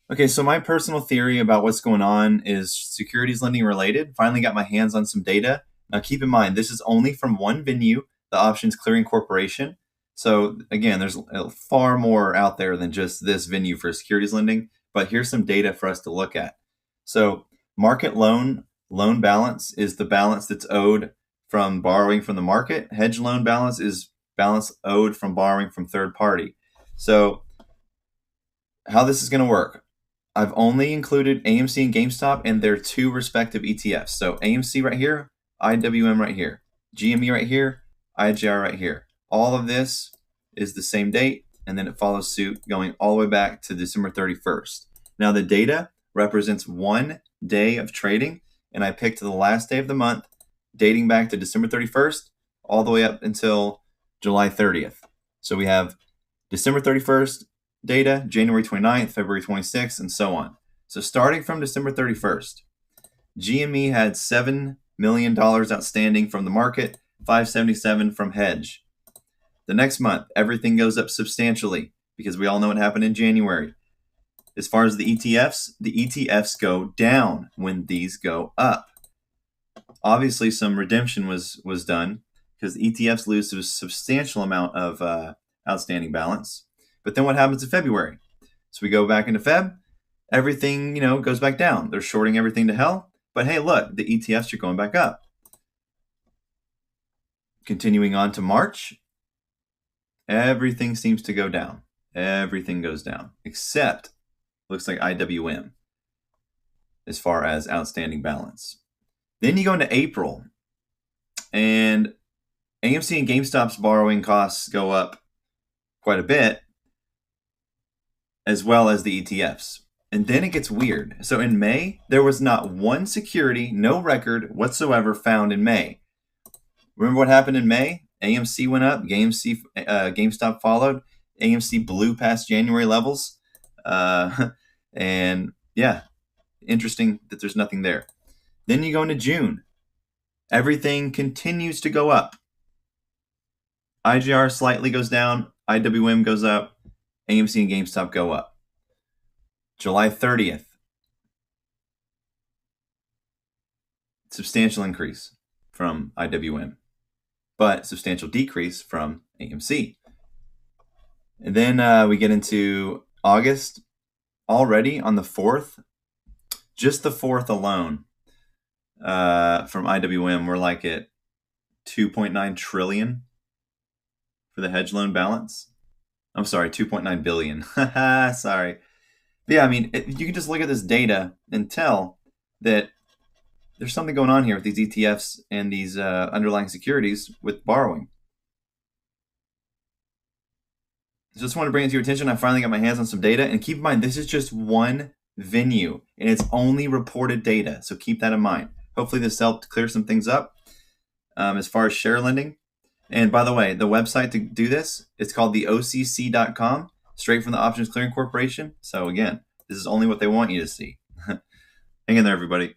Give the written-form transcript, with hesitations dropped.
Okay, so my personal theory about what's going on is securities lending related. Finally got my hands on some data. Now keep in mind, this is only from one venue, the Options Clearing Corporation. So again, there's far more out there than just this venue for securities lending, but here's some data for us to look at. So market loan balance is the balance that's owed from borrowing from the market. Hedge loan balance is balance owed from borrowing from third party. So how this is going to work. I've only included AMC and GameStop and their two respective ETFs. So AMC right here, IWM right here, GME right here, IGR right here. All of this is the same date, and then it follows suit going all the way back to December 31st. Now the data represents 1 day of trading, and I picked the last day of the month, dating back to December 31st, all the way up until July 30th. So we have December 31st, data, January 29th, February 26th, and so on. So starting from December 31st, GME had $7 million outstanding from the market, 577 from hedge. The next month, everything goes up substantially because we all know what happened in January. As far as the ETFs go down when these go up. Obviously, some redemption was done because the ETFs lose a substantial amount of outstanding balance. But then what happens in February? So we go back into Feb, everything, goes back down. They're shorting everything to hell. But hey, look, the ETFs are going back up. Continuing on to March, everything seems to go down. Everything goes down, except looks like IWM as far as outstanding balance. Then you go into April, and AMC and GameStop's borrowing costs go up quite a bit, as well as the ETFs. And then it gets weird. So in May, there was not one security, no record whatsoever found in May. Remember what happened in May? AMC went up, GameStop followed. AMC blew past January levels. And yeah, interesting that there's nothing there. Then you go into June. Everything continues to go up. IGR slightly goes down. IWM goes up. AMC and GameStop go up. July 30th. Substantial increase from IWM, but substantial decrease from AMC. And then we get into August. Already on the 4th, just the 4th alone from IWM, we're like at 2.9 trillion for the hedge loan balance. I'm sorry, 2.9 billion. Sorry. But yeah, I mean, you can just look at this data and tell that there's something going on here with these ETFs and these underlying securities with borrowing. Just want to bring it to your attention. I finally got my hands on some data. And keep in mind, this is just one venue, and it's only reported data. So keep that in mind. Hopefully this helped clear some things up as far as share lending. And by the way, the website to do this, it's called the OCC.com, straight from the Options Clearing Corporation. So again, this is only what they want you to see. Hang in there, everybody.